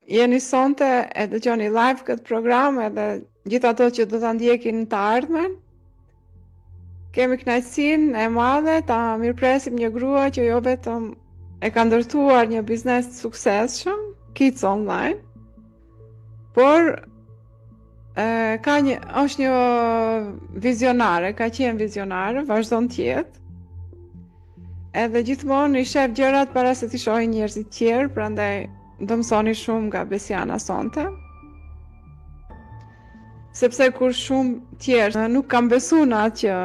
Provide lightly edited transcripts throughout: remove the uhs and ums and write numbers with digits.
jeni sonte e dëgjoni live këtë program edhe gjithë ato që do ta ndjekin të ardhmen. Kemi kënaqësinë e madhe ta mirpresim një grua që jo vetëm e ka ndërtuar një biznes të suksesshëm, Kids Online, por është një vizionare, ka qenë vizionare, vazhdon të jetë. Edhe gjithmonë i shef gjërat para se t'i shohin njerëzit tjerë, prandaj do mësoni shumë nga Besiana sonte. Sepse kur shumë tjerë nuk kam besu në atë që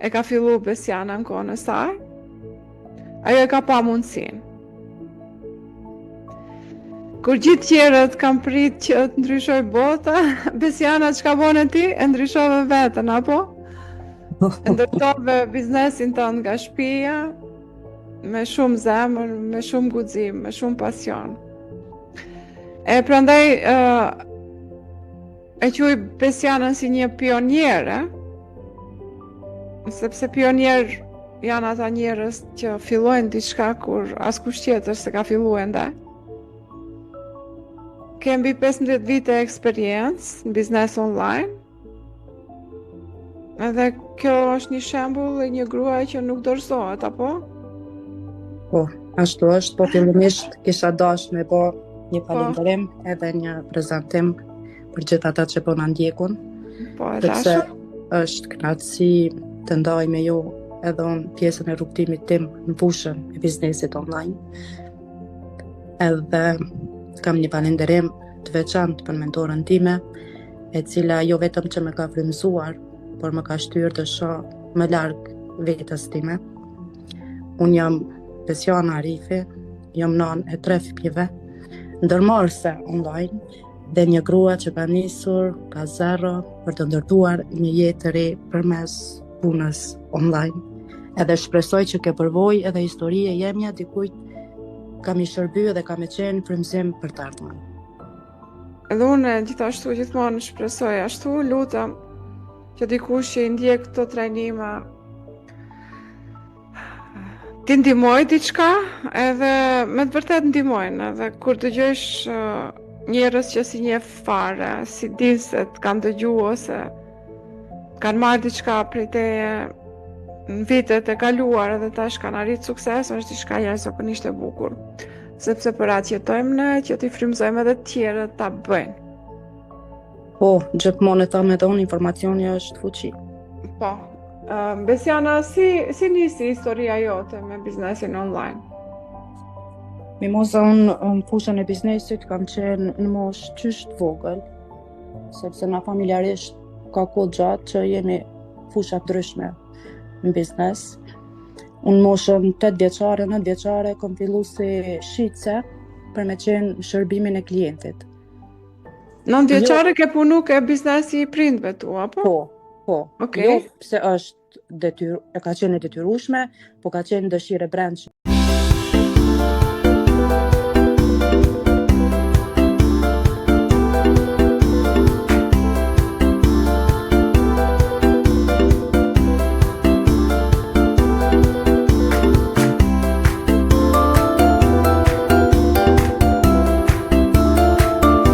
e ka fillu Besiana në kohën e saj, ajo e ka pa mundësinë. Kur gjithë tjerët kam prit që të ndryshoj bota, Besiana çka bone ti? E ndryshove veten, apo? Ndërtove biznesin tënd nga shtëpia, me shumë zemër, me shumë guxim, me shumë pasion. E prandaj e quaj Besianën si një pionjere, sepse pionjer janë ata njerëz që fillojnë diçka kur askush tjetër s'e ka filluar ende. Kem mbi 15 vite eksperiencë në biznes online. Edhe kjo është një shembull e një gruaje që nuk dorëzohet, apo? Po, ashtu është, po fillimisht kisha dashur me bë një falënderim edhe një prezantim për gjithë ata që po na ndjekun. Po, sepse është kënaqësi të ndaj me ju edhe unë pjesën e rrugtimit tim në fushën e biznesit online. Edhe kam një falënderim të veçantë për mentorën time, e cila jo vetëm që më ka frymëzuar, por më ka shtyrë të shoh më larg vetes time. Unë jam Besiana Arifi, jam nën e 3 fëmijëve, ndërmarrëse online dhe një grua që ka nisur ka zero për të ndërtuar një jetë të re përmes punës online. Edhe shpresoj që kjo përvojë edhe historia e jemja dikujt kam i shërbyer dhe kam e qenë frymëzim për të ardhmen. Edhe unë gjithashtu gjithmonë shpresoj ashtu, lutem që dikush që i ndjek këto trajnime ti ndihmoj diçka, edhe me të vërtet ndihmojnë, edhe kur dëgjosh njerëz që si njeh fare, si din se të kanë dëgjuar ose kanë marrë diçka prej teje në vitet e kaluar edhe tash kanë arritur sukses, është diçka jashtëzakonisht e bukur. Sepse për atë jetojmë ne, që t'i frymëzojmë edhe të tjerët ta bëjnë. Po, gjithmonë e them edhe unë, informacioni është fuqi. Po. Besiana, si nisi historia jote me biznesin online? Mimoza, unë në fushën e biznesit kam qenë në moshë qysh të vogël, sepse na familjarisht ka kohë gjatë që jemi fusha ndryshme në biznes. Unë moshën 8 vjeçare, 9 vjeçare kam fillu si shitse për me qenë shërbimin e klientit. 9 vjeçare ke punu ke biznesi i prindve tu, apo? Po. Okay. Jo pse është e ka qenë e detyrueshme, po ka qenë dëshirë e brendshme.